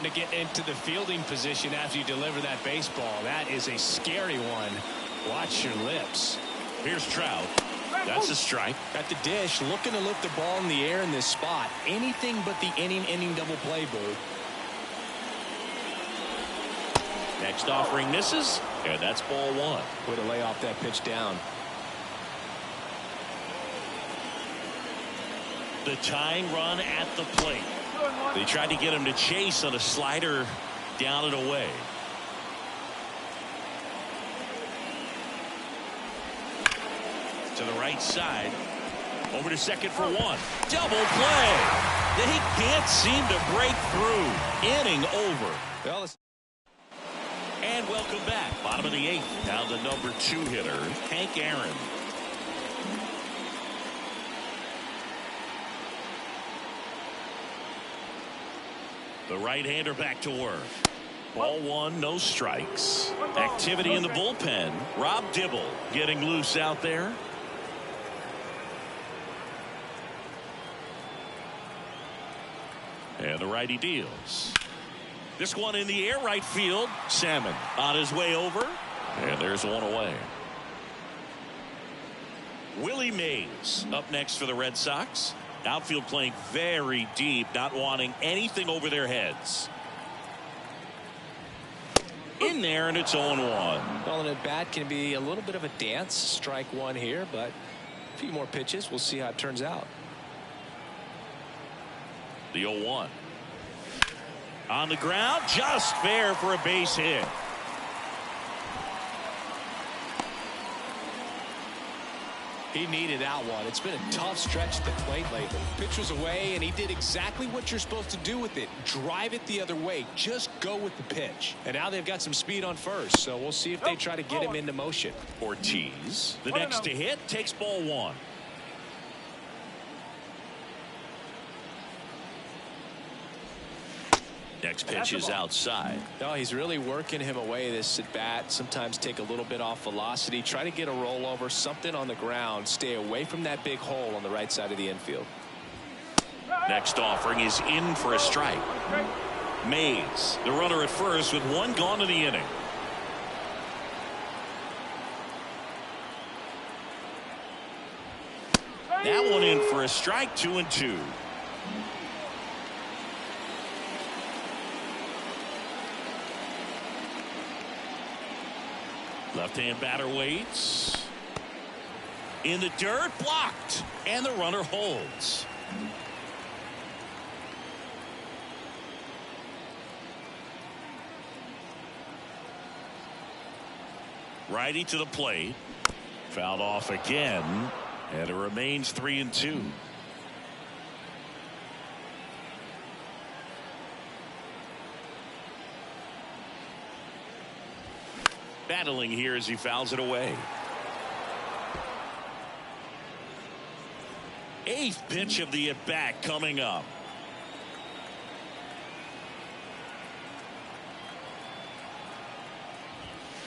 To get into the fielding position after you deliver that baseball. That is a scary one. Watch your lips. Here's Trout. That's a strike. At the dish, looking to lift the ball in the air in this spot. Anything but the inning double play, Boo. Next offering misses, and that's ball one. Way to lay off that pitch down. The tying run at the plate. They tried to get him to chase on a slider down and away. To the right side. Over to second for one. Double play. They can't seem to break through. Inning over. Well, and welcome back. Bottom of the eighth. Now the number 2 hitter, Hank Aaron. The right-hander back to work. Ball one, no strikes. Activity in the bullpen. Rob Dibble getting loose out there. And the righty deals. This one in the air, right field. Salmon on his way over. And there's one away. Willie Mays up next for the Red Sox. Outfield playing very deep, not wanting anything over their heads. In there, and it's 0-1. Well, an at-bat can be a little bit of a dance. Strike one here, but a few more pitches. We'll see how it turns out. The 0-1. On the ground, just fair for a base hit. He needed that one. It's been a tough stretch at the plate lately. Pitch was away, and he did exactly what you're supposed to do with it. Drive it the other way. Just go with the pitch. And now they've got some speed on first, so we'll see if they try to get him into motion. Ortiz, the next to hit, takes ball one. Next pitch is outside. No, he's really working him away this at bat. Sometimes take a little bit off velocity. Try to get a rollover, something on the ground. Stay away from that big hole on the right side of the infield. Next offering is in for a strike. Mays, the runner at first with one gone in the inning. That one in for a strike, 2-2. Left-hand batter waits. In the dirt, blocked, and the runner holds. Righty to the plate. Fouled off again, and it remains 3-2. Battling here as he fouls it away. Eighth pitch of the at-bat coming up.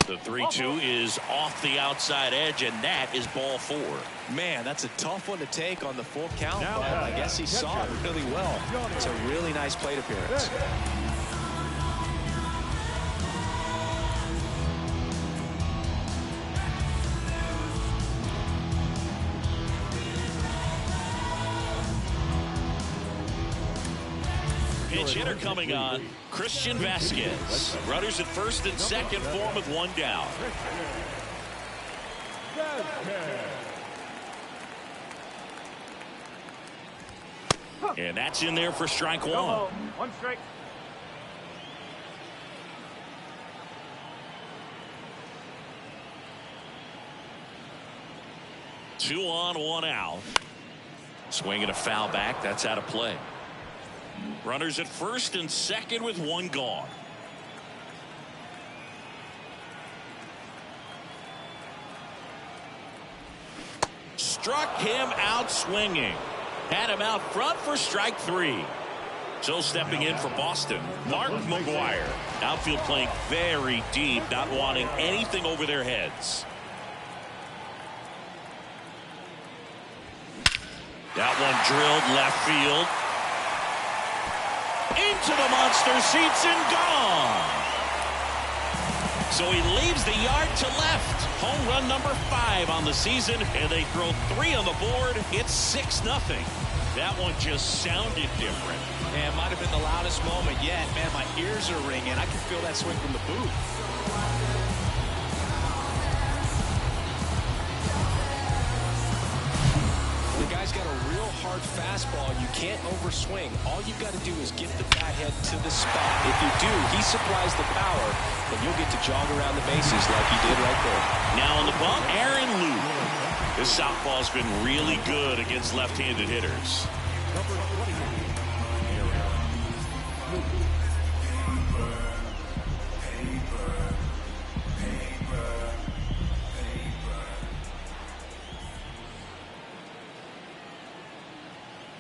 The 3-2 is off the outside edge, and that is ball 4. Man, that's a tough one to take on the full count, but I guess he saw it really well. It's a really nice plate appearance. Pitch hitter coming on, Christian Vasquez. Runners at first and second for him with one down. And that's in there for strike 1. One strike. Two on, one out. Swinging a foul back. That's out of play. Runners at first and second with one gone. Struck him out swinging. Had him out front for strike 3. So stepping in for Boston, Mark McGwire. Outfield playing very deep, not wanting anything over their heads. That one drilled left field. Into the monster seats and gone. So he leaves the yard to left. Home run number 5 on the season, and they throw 3 on the board. It's 6-0. That one just sounded different. Man, might have been the loudest moment yet. Man, my ears are ringing. I can feel that swing from the booth. The guy's got a real hard fastball. You can't overswing. All you've got to do is get the bat head to the spot. If you do, he supplies the power, and you'll get to jog around the bases like he did right there. Now on the bump, Aaron Luke. This southpaw's been really good against left-handed hitters.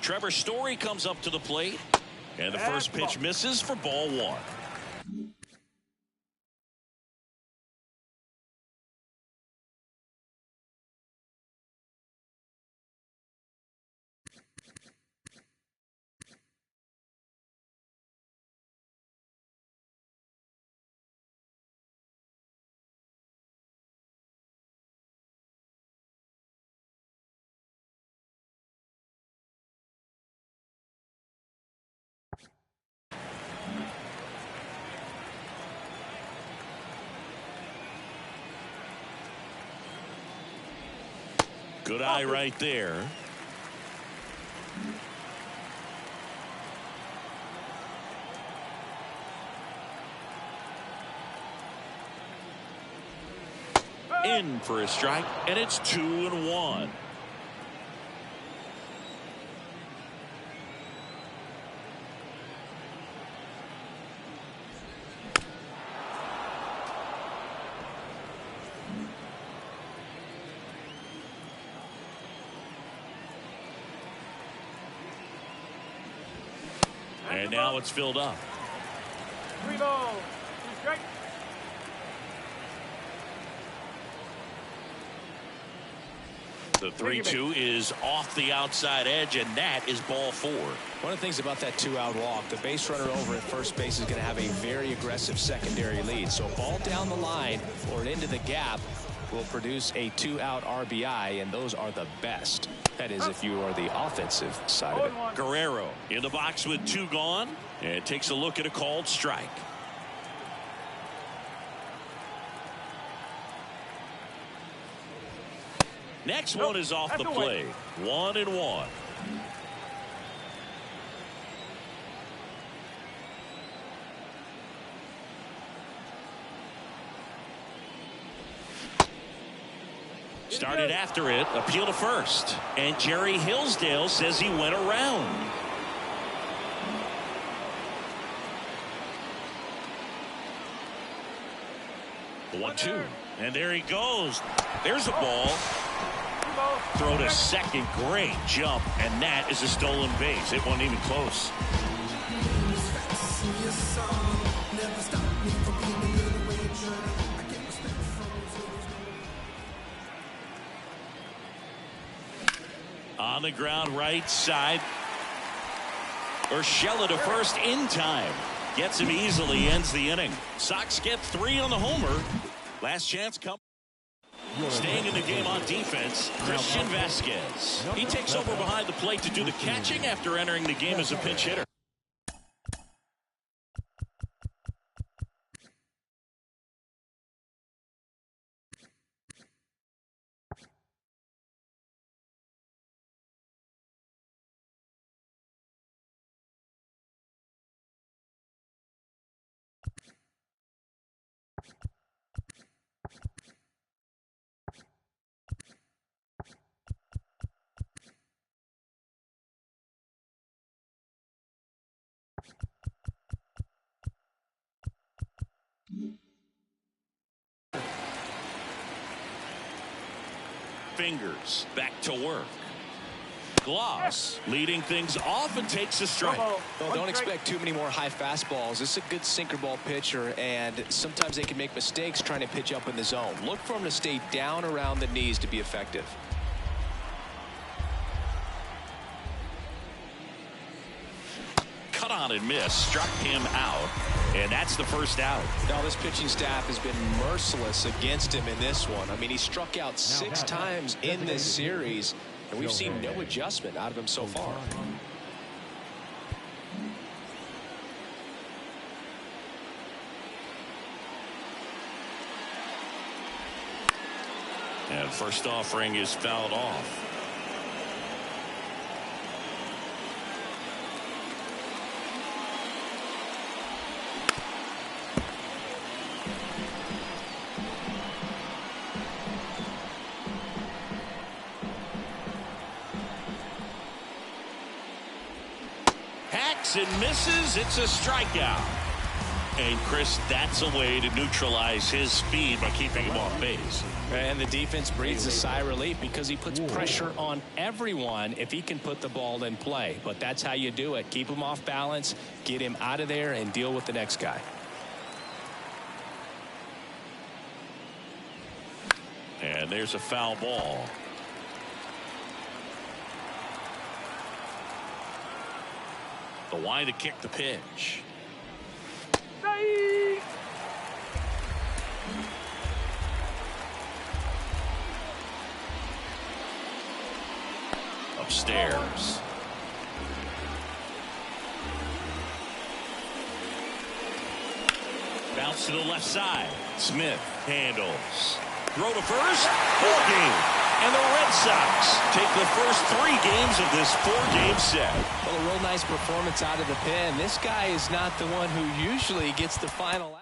Trevor Story comes up to the plate, and the first pitch misses for ball 1. Good eye right there. In for a strike, and it's 2-1. And now it's filled up. 3 balls, 2 strikes. The 3-2 is off the outside edge, and that is ball 4. One of the things about that 2-out walk, the base runner over at first base is going to have a very aggressive secondary lead. So a ball down the line or into the gap, will produce a 2-out RBI, and those are the best. That is, if you are the offensive side of it. Guerrero in the box with 2 gone, and takes a look at a called strike. Next one is off the plate. 1-1. Started after it, appeal to first. And Jerry Hillsdale says he went around. The 1-2. And there he goes. There's a ball. Throw to second. Great jump. And that is a stolen base. It wasn't even close. On the ground, right side. Urshela to first in time. Gets him easily, ends the inning. Sox get 3 on the homer. Last chance come. Staying in the game on defense, Christian Vasquez. He takes over behind the plate to do the catching after entering the game as a pinch hitter. Fingers back to work. Gloss leading things off and takes a strike. Well, don't expect too many more high fastballs. This is a good sinker ball pitcher, and sometimes they can make mistakes trying to pitch up in the zone. Look for him to stay down around the knees to be effective. Cut on and miss, struck him out, and that's the first out. Now this pitching staff has been merciless against him in this one. I mean, he struck out 6 times in this series, and we've seen no adjustment out of him so far. And first offering is fouled off. And misses. It's a strikeout. And Chris, that's a way to neutralize his speed by keeping him off base. And the defense breathes a sigh of relief because he puts pressure on everyone if he can put the ball in play. But that's how you do it. Keep him off balance, get him out of there, and deal with the next guy. And there's a foul ball. The wide to kick the pitch. Upstairs. Bounce to the left side. Smith handles. Throw to first. Ball game. And the Red Sox take the first 3 games of this 4-game set. Well, a real nice performance out of the pen. This guy is not the one who usually gets the final out.